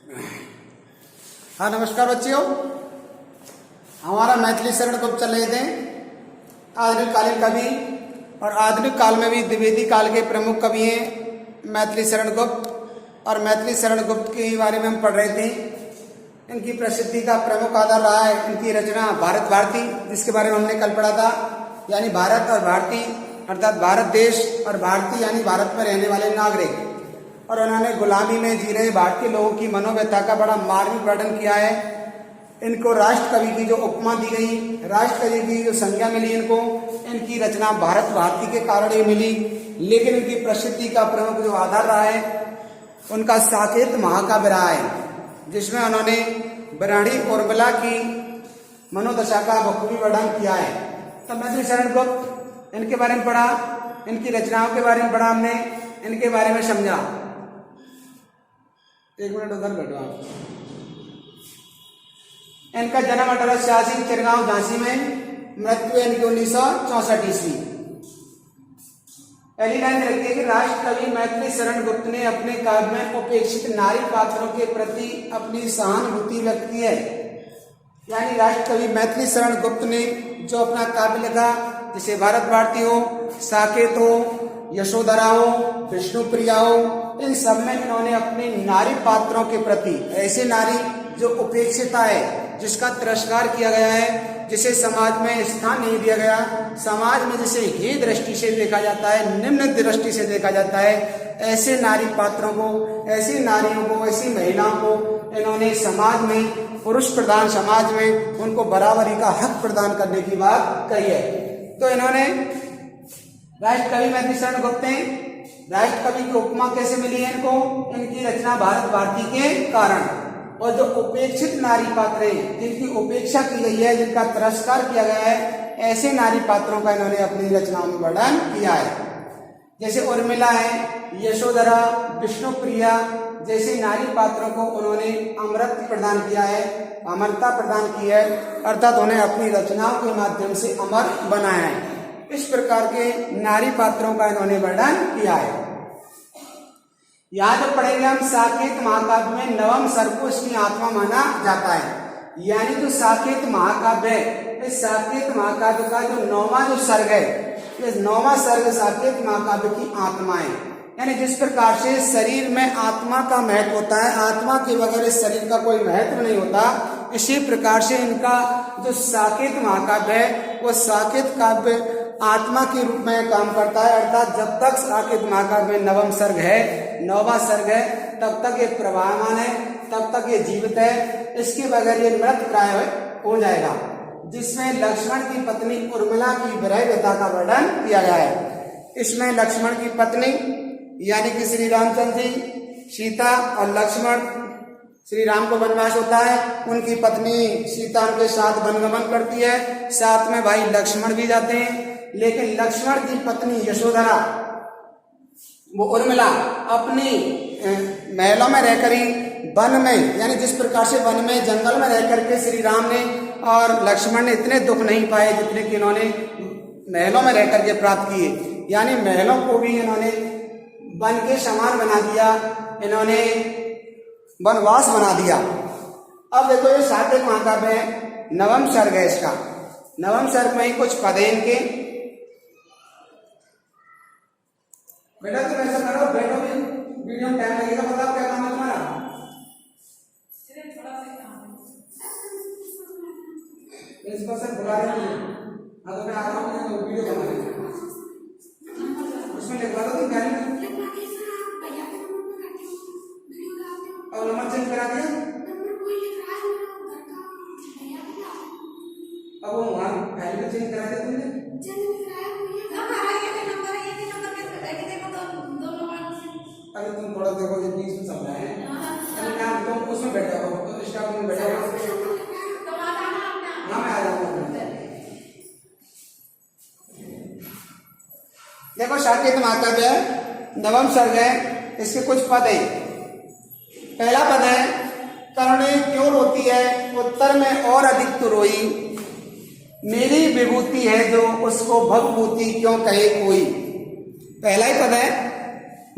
हाँ नमस्कार बच्चियों, हमारा मैथिली शरण गुप्त चल रहे थे। आधुनिक कालीन कवि और आधुनिक काल में भी द्विवेदी काल के प्रमुख कवि हैं मैथिली शरण गुप्त। और मैथिली शरण गुप्त के बारे में हम पढ़ रहे थे। इनकी प्रसिद्धि का प्रमुख आधार रहा है इनकी रचना भारत भारती, जिसके बारे में हमने कल पढ़ा था। यानी भारत और भारती अर्थात भारत देश और भारतीय यानी भारत में रहने वाले नागरिक। और उन्होंने गुलामी में जी रहे भारतीय लोगों की मनोव्यथा का बड़ा मार्मिक वर्णन किया है। इनको राष्ट्र कवि की जो उपमा दी गई, राष्ट्र कवि की जो संज्ञा मिली इनको, इनकी रचना भारत भारती के कारण ही मिली। लेकिन इनकी प्रसिद्धि का प्रमुख जो आधार रहा है उनका साकेत महाकाव्य रहा है, जिसमें उन्होंने ब्राह्मणी उर्मिला की मनोदशा का बखूबी वर्णन किया है। तो मैथिली शरण गुप्त इनके बारे में पढ़ा, इनकी रचनाओं के बारे में पढ़ा हमने, इनके बारे में समझा। एक मिनट उधर बैठो आप। इनका जन्म 1886 चिरगांव झांसी में, मृत्यु इनकी 1964 ईस्वी। पहली लाइन रखिए कि राष्ट्र कवि मैथिली शरण गुप्त ने अपने काव्य में उपेक्षित नारी पात्रों के प्रति अपनी सहानुभूति व्यक्त की है। यानी राष्ट्र कवि मैथिली शरण गुप्त ने जो अपना काव्य लिखा, जैसे भारत भारती हो, साकेत हो, यशोधरा हो, विष्णुप्रिया हो, इन सब में इन्होंने अपने नारी पात्रों के प्रति, ऐसे नारी जो उपेक्षिता है, जिसका तिरस्कार किया गया है, जिसे समाज में स्थान नहीं दिया गया, समाज में जिसे हे दृष्टि से देखा जाता है, निम्न दृष्टि से देखा जाता है, ऐसे नारी पात्रों को, ऐसी नारियों को, ऐसी महिलाओं को इन्होंने समाज में, पुरुष प्रधान समाज में उनको बराबरी का हक प्रदान करने की बात कही है। तो इन्होंने राष्ट्र कवि मैथिली शरण गुप्त ने राष्ट्र कवि की उपमा कैसे मिली है इनको, इनकी रचना भारत भारती के कारण। और जो उपेक्षित नारी पात्र हैं, जिनकी उपेक्षा की गई है, जिनका तिरस्कार किया गया है, ऐसे नारी पात्रों का इन्होंने अपनी रचनाओं में वर्णन किया है। जैसे उर्मिला है, यशोधरा, विष्णुप्रिया जैसे नारी पात्रों को उन्होंने अमरत्व प्रदान किया है, अमरता प्रदान की है, अर्थात उन्हें अपनी रचनाओं के माध्यम से अमर बनाया है। इस प्रकार के नारी पात्रों का इन्होंने वर्णन किया है। यहाँ जो पढ़ेंगे हम, साकेत महाकाव्य में नवम सर्ग को इसकी आत्मा माना जाता है। यानी जो साकेत महाकाव्य है, इस साकेत महाकाव्य का जो 9वां जो सर्ग है, ये 9वां सर्ग साकेत महाकाव्य की आत्मा है। यानी जिस प्रकार से शरीर में आत्मा का महत्व होता है, आत्मा के बगैर इस शरीर का कोई महत्व नहीं होता, इसी प्रकार से इनका जो साकेत महाकाव्य है, वो साकेत काव्य आत्मा के रूप में काम करता है। अर्थात जब तक साकेत महाकाव्य में नवम सर्ग है, 9वां सर्ग है, तब तक ये प्रवाहमान है, तब तक ये जीवित है। इसके बगैर ये मृत प्राय हो जाएगा। जिसमें लक्ष्मण की पत्नी उर्मिला की विरह व्यथा का वर्णन किया गया है। इसमें लक्ष्मण की पत्नी यानी कि श्री रामचंद्र जी, सीता और लक्ष्मण, श्री राम को वनवास होता है, उनकी पत्नी सीता उनके साथ वनगमन करती है, साथ में भाई लक्ष्मण भी जाते हैं। लेकिन लक्ष्मण की पत्नी यशोधरा, वो उर्मिला, अपनी महलों में रहकर ही वन में, यानी जिस प्रकार से वन में जंगल में रहकर के श्री राम ने और लक्ष्मण ने इतने दुख नहीं पाए जितने कि इन्होंने महलों में रहकर के प्राप्त किए। यानी महलों को भी इन्होंने वन के समान बना दिया, इन्होंने वनवास बना दिया। अब देखो ये साकेत महाकाव्य है, नवम सर्ग है इसका। नवम सर्ग में ही कुछ पद है इनके। बेटा तुम ऐसा करो, बैठो, वीडियो में टाइम लगेगा, बताओ क्या काम है तुम्हारा? इस पर से बुला रहे हैं, तो मैं आ रहा हूँ वीडियो बनाने, उसमें लिखवा दो तुम क्या नहीं। अब नंबर चेंज करा दिया, अब वो वहाँ पहले तो चेंज करा दिया तुमने। अरे तुम थोड़ा देखो, ये बीच में समझा है, तुम उसमें बैठा हो, तो स्टाफ में बैठा हो। हाँ मैं आ जाऊंगा। देखो साकेत महाकाव्य है, नवम सर्ग है, इसके कुछ पद है। पहला पद है, करुणे क्यों रोती है, उत्तर में और अधिक तो रोई, मेरी विभूति है जो उसको भवभूति क्यों कहे कोई। पहला ही पद है,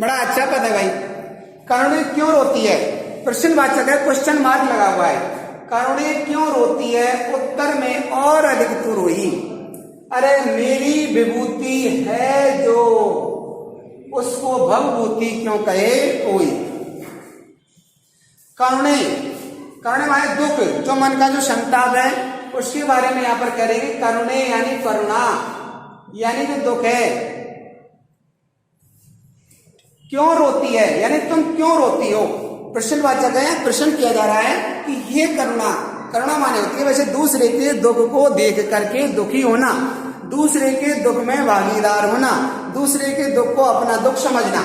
बड़ा अच्छा पद है भाई। करुणे क्यों रोती है, प्रश्नवाचक है, क्वेश्चन मार्क लगा हुआ है। करुणे क्यों रोती है, उत्तर में और अधिक तू रोई। अरे मेरी विभूति है जो, उसको भवभूति क्यों कहे कोई। करुणे, करुणे माने दुख, जो मन का जो संताप है उसके बारे में यहाँ पर करेंगे। करुणे यानी करुणा, यानी जो दुख है। क्यों रोती है यानी तुम क्यों रोती हो। प्रश्नवाचक है, प्रश्न किया जा रहा है कि ये करुणा, करुणा माने होती है वैसे दूसरे के दुख को देख करके दुखी होना, दूसरे के दुख में भागीदार होना, दूसरे के दुख को अपना दुख समझना।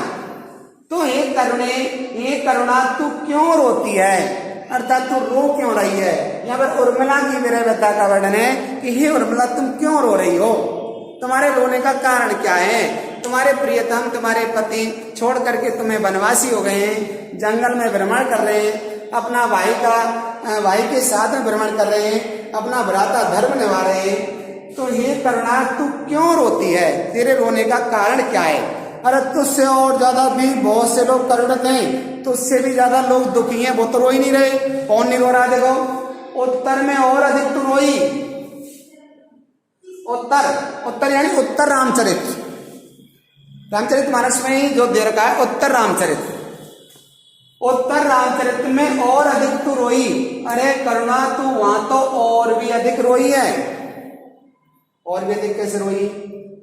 तो हे करुणे, हे करुणा तू क्यों रोती है, अर्थात तू रो क्यों रही है। यहाँ पर उर्मिला की विरहता का वर्णन है कि हे उर्मिला तुम क्यों रो रही हो, तुम्हारे रोने का कारण क्या है। तुम्हारे प्रियतम, तुम्हारे पति छोड़ करके तुम्हें वनवासी हो गए हैं, जंगल में भ्रमण कर रहे हैं, अपना भाई के साथ में भ्रमण कर रहे हैं, अपना भ्राता धर्म निभा रहे हैं। तो ये करुणा तू क्यों रोती है, तेरे रोने का कारण क्या है। अरे तुझसे और ज्यादा भी बहुत से लोग करुणित हैं, तुझसे भी ज्यादा लोग दुखी हैं, वो तो रो ही नहीं रहे। कौन नहीं रो रहा देखो, उत्तर में और अधिक तू रोई। उत्तर, उत्तर यानी उत्तर रामचरित, रामचरित मानस में ही जो दे रखा है उत्तर रामचरित, उत्तर रामचरित में और अधिक तू रोई। अरे करुणा तू वहां तो और भी अधिक रोई है। और भी अधिक कैसे रोई,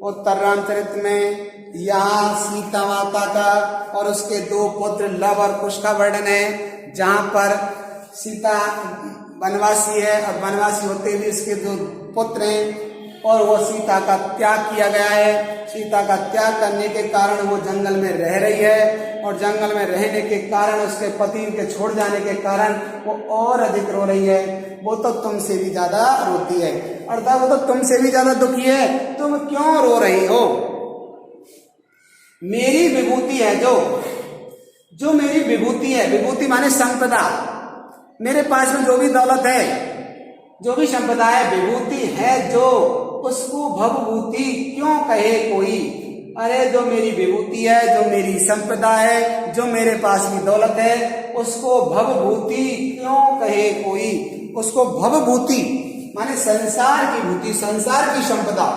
उत्तर रामचरित में यहाँ सीता माता का और उसके दो पुत्र लव और कुश का वर्णन है, जहां पर सीता वनवासी है और वनवासी होते हुए इसके दो पुत्र हैं और वो सीता का त्याग किया गया है। सीता का त्याग करने के कारण वो जंगल में रह रही है और जंगल में रहने के कारण उसके पति के छोड़ जाने के कारण वो और अधिक रो रही है। वो तो तुमसे भी ज्यादा रोती है, अर्थात वो तो तुमसे भी ज्यादा दुखी है, तुम क्यों रो रही हो। मेरी विभूति है जो मेरी विभूति है, विभूति माने संपदा, मेरे पास में जो भी दौलत है, जो भी संपदा है, विभूति है जो, उसको भवभूति क्यों कहे कोई। अरे जो मेरी विभूति है, जो मेरी संपदा है, जो मेरे पास की दौलत है, उसको भवभूति क्यों कहे कोई। उसको भवभूति माने संसार की भूति, संसार की संपदा,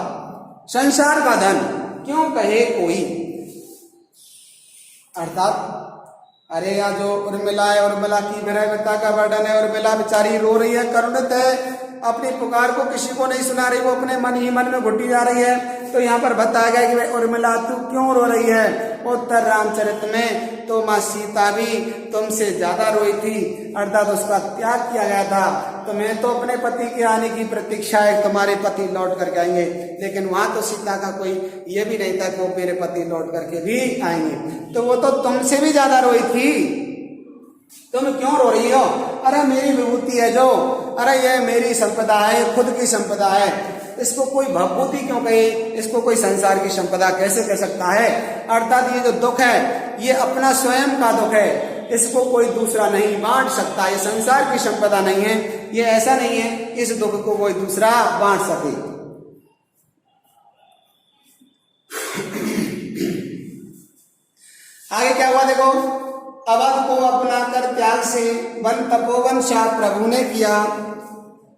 संसार का धन क्यों कहे कोई। अर्थात अरे यहाँ जो उर्मिला है, उर्मिला की विरहता का वर्णन है। उर्मिला बेचारी रो रही है, करुणित है, अपनी पुकार को किसी को नहीं सुना रही, वो अपने मन ही मन में घुटी जा रही है। तो यहाँ पर बताया गया कि भाई उर्मिला तू क्यों रो रही है। उत्तर रामचरित में तो माँ सीता भी तुमसे ज्यादा रोई थी, अर्थात उसका त्याग किया गया था। तो मैं तो अपने पति के आने की प्रतीक्षा है, तुम्हारे पति लौट करके आएंगे, लेकिन वहां तो सीता का कोई ये भी नहीं था कि वो मेरे पति लौट करके भी आएंगे। तो वो तो तुमसे भी ज्यादा रोई थी, तुम क्यों रो रही हो। अरे मेरी विभूति है जो, अरे ये मेरी संपदा है, ये खुद की संपदा है, इसको कोई भवभूति क्यों कहे, इसको कोई संसार की संपदा कैसे कह सकता है। अर्थात ये जो दुख है ये अपना स्वयं का दुख है, इसको कोई दूसरा नहीं बांट सकता, ये संसार की संपदा नहीं है, ये ऐसा नहीं है इस दुख को कोई दूसरा बांट सके। आगे क्या हुआ देखो, अवध को अपना कर त्याग से वन तपोवन शाह प्रभु ने किया,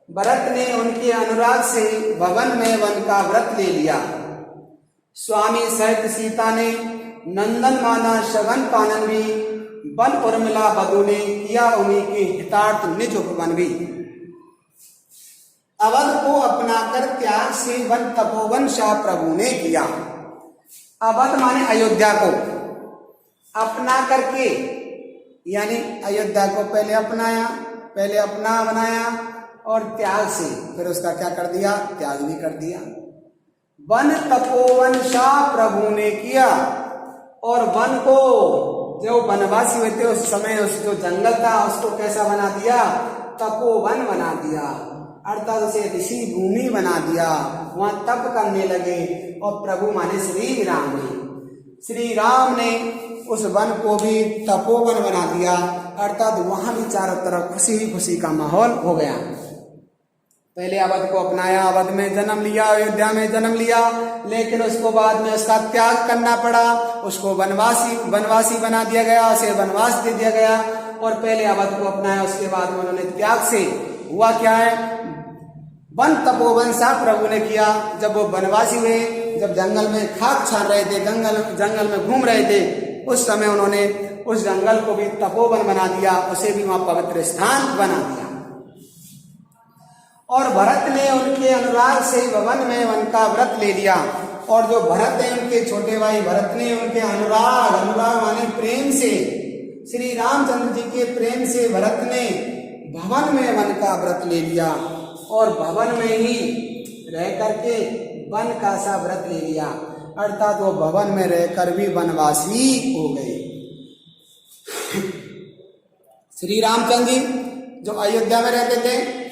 भरत ने उनके अनुराग से भवन में वन का व्रत ले लिया। स्वामी सहित सीता ने नंदन माना शगन पानन भी, वन उर्मिला बधु ने किया उन्हीं के हितार्थ निज उपवन भी। अवध को अपना कर त्याग से वन तपोवन शाह प्रभु ने किया। अवध माने अयोध्या को, अपना करके यानी अयोध्या को पहले अपनाया, पहले अपना बनाया और त्याग से फिर उसका क्या कर दिया, त्याग भी कर दिया। वन तपोवन शाह प्रभु ने किया, और वन को जो वनवासी हुए थे उस समय उस जो जंगल था उसको कैसा बना दिया, तपोवन बना दिया, अर्थात उसे ऋषि भूमि बना दिया, वहां तप करने लगे। और प्रभु माने श्री राम ने, श्री राम ने उस वन को भी तपोवन बना दिया, अर्थात वहां भी चारों तरफ खुशी ही खुशी का माहौल हो गया। पहले अवध को अपनाया, अवध में जन्म लिया, अयोध्या में जन्म लिया, लेकिन उसको बाद में उसका त्याग करना पड़ा, उसको वनवासी बना दिया गया, उसे वनवास दे दिया गया। और पहले अवध को अपनाया, उसके बाद उन्होंने त्याग से हुआ क्या है, वन तपोवन सा प्रभु ने किया। जब वो वनवासी हुए, जब जंगल में खाक छान रहे थे, जंगल में घूम रहे थे, उस समय उन्होंने उस जंगल को भी तपोवन बना दिया, उसे भी वहां पवित्र स्थान बना दिया। और भरत ने उनके अनुराग से भवन में वन का व्रत ले लिया। और जो भरत है उनके छोटे भाई भरत ने उनके अनुराग माने प्रेम से, श्री रामचंद्र जी के प्रेम से भरत ने भवन में वन का व्रत ले लिया और भवन में ही रह करके वन का सा व्रत ले लिया, अर्थात वो भवन में रहकर भी वनवासी हो गए। श्री रामचंद्र जी जो अयोध्या में रहते थे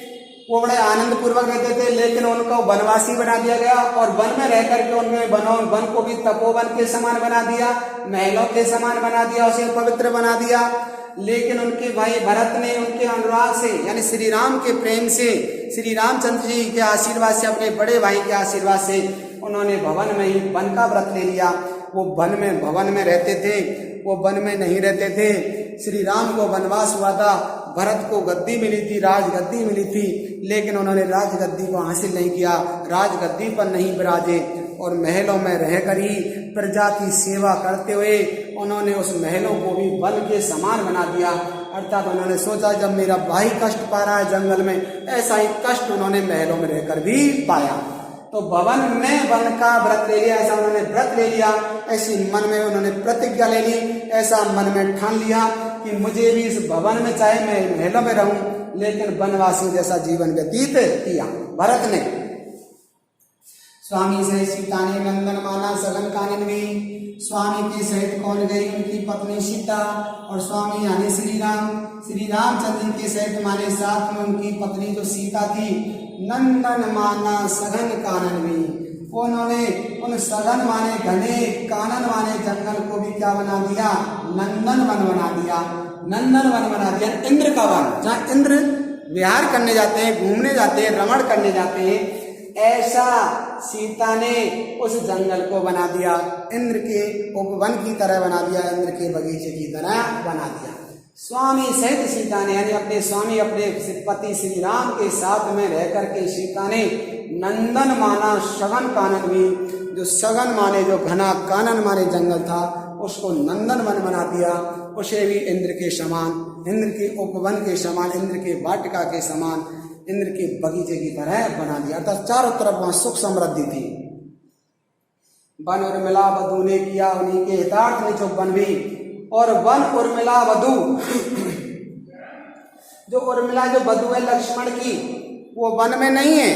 वो बड़े आनंद पूर्वक रहते थे, लेकिन उनको वनवासी बना दिया गया और वन में रह करके उनमें वन को भी तपोवन के समान बना दिया, महलों के समान बना दिया, उसे पवित्र बना दिया। लेकिन उनके भाई भरत ने उनके अनुराग से यानी श्री राम के प्रेम से, श्री रामचंद्र जी के आशीर्वाद से, अपने बड़े भाई के आशीर्वाद से उन्होंने भवन में ही वन का व्रत ले लिया। वो भवन में रहते थे, वो वन में नहीं रहते थे। श्री राम को वनवास हुआ था, भरत को गद्दी मिली थी, राजगद्दी मिली थी, लेकिन उन्होंने राजगद्दी को हासिल नहीं किया, राजगद्दी पर नहीं विराजे और महलों में रहकर ही प्रजा की सेवा करते हुए उन्होंने उस महलों को भी वन के समान बना दिया। अर्थात उन्होंने सोचा जब मेरा भाई कष्ट पा रहा है जंगल में, ऐसा ही कष्ट उन्होंने महलों में रहकर भी पाया। तो भवन में वन का व्रत ले लिया, ऐसा उन्होंने व्रत ले लिया, ऐसी मन में उन्होंने प्रतिज्ञा ले ली, ऐसा मन में ठान लिया कि मुझे भी इस भवन में, चाहे मैं महलों में रहूं, लेकिन वनवासी जैसा जीवन व्यतीत किया। भरत ने स्वामी सहित सीता ने नंदन माना सघन कानन में। स्वामी के सहित कौन गई, उनकी पत्नी सीता, और स्वामी यानी श्री रामचंद्र के सहित माने साथ में उनकी पत्नी जो सीता थी, नंदन माना सघन कानन में। उन्होंने उन सघन माने घने, कानन माने जंगल को भी क्या बना दिया, नंदन वन बना दिया। नंदन वन बना दिया, इंद्र का वन, जहाँ इंद्र विहार करने जाते हैं, घूमने जाते हैं, रमण करने जाते हैं, ऐसा सीता ने उस जंगल को बना दिया, इंद्र के उपवन की तरह बना दिया, इंद्र के बगीचे की तरह बना दिया। स्वामी सहित सीता ने यानी अपने स्वामी, अपने पति श्री राम के साथ में रह करके सीता ने नंदन माना सघन कानन भी, जो सघन माने जो घना, कानन माने जंगल था, उसको नंदन वन बना दिया। उसे भी इंद्र के समान, इंद्र के उपवन के समान, इंद्र के वाटिका के समान, इंद्र के बगीचे की तरह बना दिया। अर्थात चारों तरफ वहां सुख समृद्धि थी। वन उर्मिला वधु ने किया उन्हीं के हितार्थ निचो वन भी। और वन उर्मिला वधु, जो उर्मिला जो वधु है लक्ष्मण की, वो वन में नहीं है,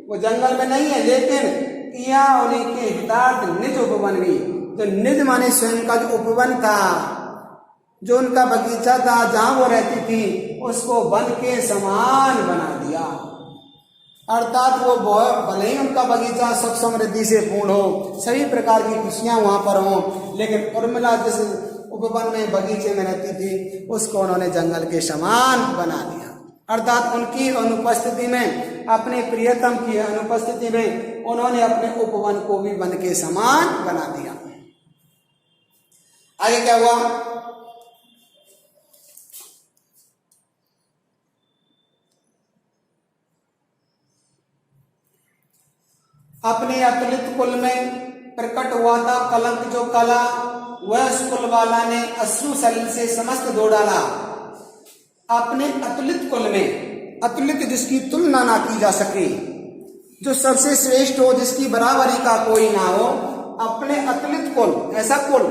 वो जंगल में नहीं है, लेकिन किया उन्हीं के हितार्थ निज उपवन भी। तो निज माने स्वयं का जो उपवन था, जो उनका बगीचा था, जहां वो रहती थी, उसको वन के समान बना दिया। अर्थात वो भले ही उनका बगीचा सुख समृद्धि से पूर्ण हो, सभी प्रकार की खुशियां वहां पर हो, लेकिन उर्मिला जिस उपवन में, बगीचे में रहती थी, उसको उन्होंने जंगल के समान बना दिया। अर्थात उनकी अनुपस्थिति में, अपने प्रियतम की अनुपस्थिति में उन्होंने अपने उपवन को भी वन के समान बना दिया। आगे क्या हुआ, अपने अतुलित कुल में प्रकट हुआ था कलंक जो कला, वह उस कुल वाला ने अश्रु सलिल से समस्त धो डाला। अपने अतुलित कुल में, अतुलित जिसकी तुलना ना की जा सके, जो सबसे श्रेष्ठ हो, जिसकी बराबरी का कोई ना हो, अपने अतुलित कुल, ऐसा कुल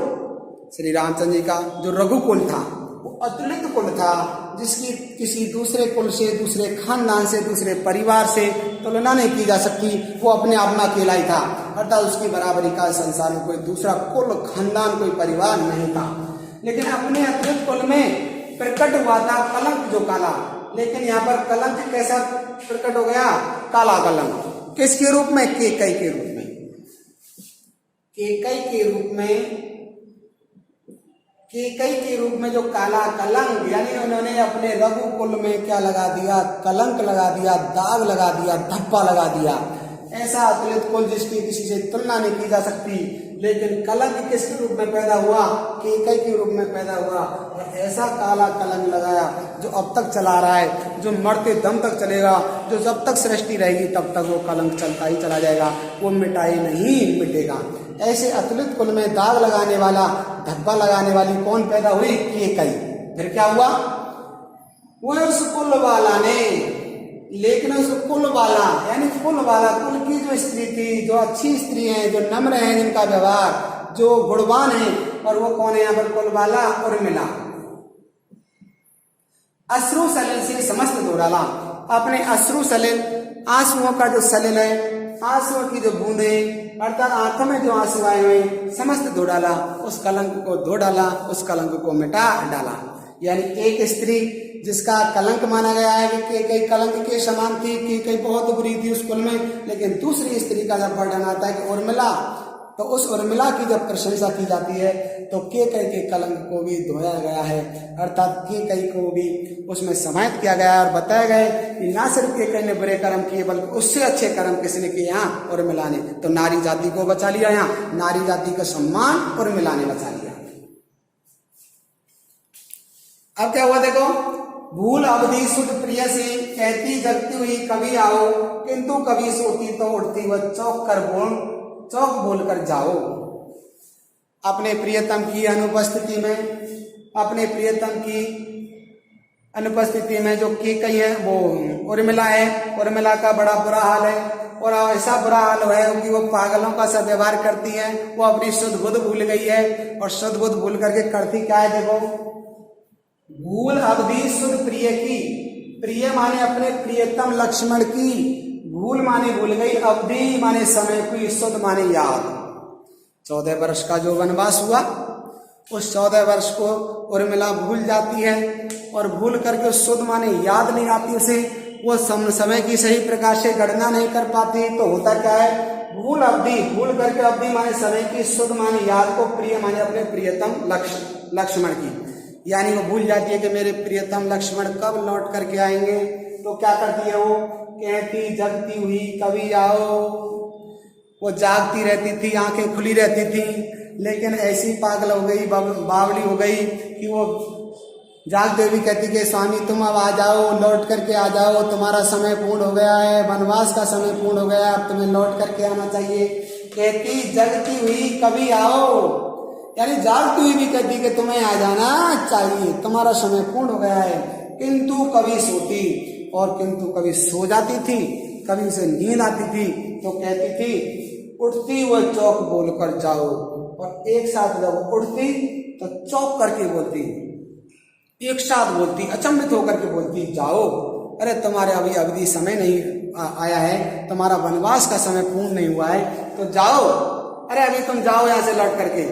श्री रामचंद्र जी का जो रघुकुल था, वो अतुलित कुल था, जिसकी किसी दूसरे कुल से, दूसरे खानदान से, दूसरे परिवार से तुलना नहीं की जा सकती। वो अपने आप में अकेला ही था, अर्थात उसकी बराबरी का संसार में कोई दूसरा कुल, खानदान, कोई परिवार नहीं था। लेकिन अपने अतुलित कुल में प्रकट हुआ था कलंक जो काला, लेकिन यहाँ पर कलंक कैसा प्रकट हो गया, काला कलंक। किसके रूप में, केकई के रूप में, केकई के रूप में, केकई के रूप में जो काला कलंक, यानी उन्होंने अपने रघुकुल में क्या लगा दिया, कलंक लगा दिया, दाग लगा दिया, धब्बा लगा दिया। ऐसा अतुलित कुल जिसकी किसी से तुलना नहीं की जा सकती, लेकिन कलंक किसके रूप में पैदा हुआ, केकई के रूप में पैदा हुआ। और ऐसा ऐसा काला कलंक लगाया जो अब तक चला रहा है, जो मरते दम तक चलेगा, जो जब तक सृष्टि रहेगी तब तक वो कलंक चलता ही चला जाएगा, वो मिटाई नहीं मिटेगा। ऐसे अतुलित कुल में दाग लगाने वाला, धब्बा लगाने वाली कौन पैदा हुई? केकई। फिर क्या हुआ? वो उस कुल वाला ने, लेकिन उस कुल वाला यानी कुल वाला, कुल की जो स्त्री थी, जो अच्छी स्त्री है, जो नम्र है, जिनका व्यवहार जो गुणवान है, और वो कौन है यहाँ पर? कुल वाला उर्मिला। अश्रु सलिल से समस्त धो डाला, अपने अश्रु सलिल, आंसुओं का जो सलिल है, आंसुओं की जो बूंदे अर्थात आंखों में जो आंसू आए हुए समस्त धो डाला, उस कलंक को धो डाला, उस कलंक को मिटा डाला। यानी एक स्त्री जिसका कलंक माना गया है कि कई कलंक के समान थी, कि कई बहुत बुरी थी उस कुल में, लेकिन दूसरी स्त्री का जब वर्णन आता है कि उर्मिला, तो उस उर्मिला की जब प्रशंसा की जाती है तो केकई के कलंक को भी धोया गया है, अर्थात केकई को भी उसमें समाहित किया गया और बताया गया कि ना सिर्फ केकई ने बुरे कर्म किए बल्कि उससे अच्छे कर्म किसने किए? यहाँ उर्मिला ने। तो नारी जाति को बचा लिया, यहाँ नारी जाति का सम्मान उर्मिला ने बचा लिया। अब क्या हुआ देखो, भूल अवधि सुध प्रिय से कहती जगती हुई कभी आओ, किंतु कभी सोती तो उठती वह चौक बोल कर जाओ। अपने प्रियतम की अनुपस्थिति में, अपने प्रियतम की अनुपस्थिति में जो केकई है वो उर्मिला है, उर्मिला का बड़ा बुरा हाल है, और ऐसा बुरा हाल है कि वो पागलों का सा व्यवहार करती है, वो अपनी शुद्ध बुद्ध भूल गई है, और शुद्ध बुद्ध भूल करके करती क्या है देखो, भूल अवधि सुध प्रिय की, प्रिय माने अपने प्रियतम लक्ष्मण की, भूल माने भूल गई, अवधि माने समय की, सुध माने याद। 14 वर्ष का जो वनवास हुआ उस 14 वर्ष को उर्मिला भूल जाती है, और भूल करके सुध माने याद नहीं आती उसे, वो समय की सही प्रकार से गणना नहीं कर पाती। तो होता क्या है, भूल अवधि, भूल करके अवधि माने समय की, सुध माने याद को, प्रिय माने अपने प्रियतम लक्ष्मण की, यानी वो भूल जाती है कि मेरे प्रियतम लक्ष्मण कब लौट करके आएंगे। तो क्या करती है वो, कहती जगती हुई कभी आओ, वो जागती रहती थी, आंखें खुली रहती थी, लेकिन ऐसी पागल हो गई, बावली हो गई कि वो जागते हुए कहती कि स्वामी तुम अब आ जाओ, लौट करके आ जाओ, तुम्हारा समय पूर्ण हो गया है, वनवास का समय पूर्ण हो गया, अब तुम्हें लौट करके आना चाहिए। कहती जगती हुई कभी आओ, यानी जागती हुई भी कहती कि तुम्हें आ जाना चाहिए, तुम्हारा समय पूर्ण हो गया है। किंतु कभी सोती, और किंतु कभी सो जाती थी, कभी उसे नींद आती थी, तो कहती थी उठती वह चौक बोलकर जाओ, और एक साथ जब उठती तो चौक करके बोलती, एक साथ बोलती, अचंभित होकर के बोलती जाओ, अरे तुम्हारे अभी अवधि समय नहीं आया है, तुम्हारा वनवास का समय पूर्ण नहीं हुआ है, तो जाओ, अरे अभी तुम जाओ यहाँ से लौट करके।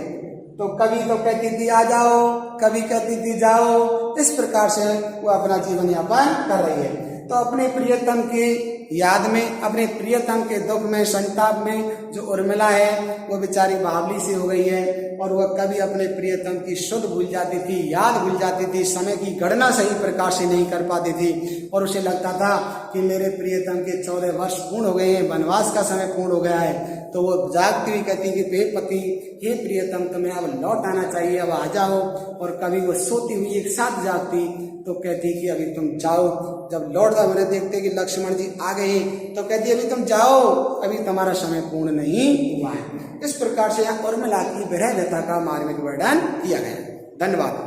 तो कभी तो कहती थी आ जाओ, कभी कहती थी जाओ, इस प्रकार से वो अपना जीवन यापन कर रही है। तो अपने प्रियतम की याद में, अपने प्रियतम के दुख में, संताप में जो उर्मिला है वो बेचारी बावली सी हो गई है, और वह कभी अपने प्रियतम की शुद्ध भूल जाती थी, याद भूल जाती थी, समय की गणना सही प्रकार से नहीं कर पाती थी, और उसे लगता था कि मेरे प्रियतम के 14 वर्ष पूर्ण हो गए हैं, वनवास का समय पूर्ण हो गया है। तो वो जागती हुई कहती कि हे पति, हे प्रियतम, तुम्हें अब लौट आना चाहिए, अब आ जाओ। और कभी वो सोती हुई एक साथ जागती तो कहती कि अभी तुम जाओ। जब लौट जाओ, मैंने देखते कि लक्ष्मण जी आ गए, तो कहती अभी तुम जाओ, अभी तुम्हारा समय पूर्ण नहीं हुआ है। इस प्रकार से यहाँ उर्मिला की विरह व्यथा का मार्मिक वर्णन किया गया। धन्यवाद।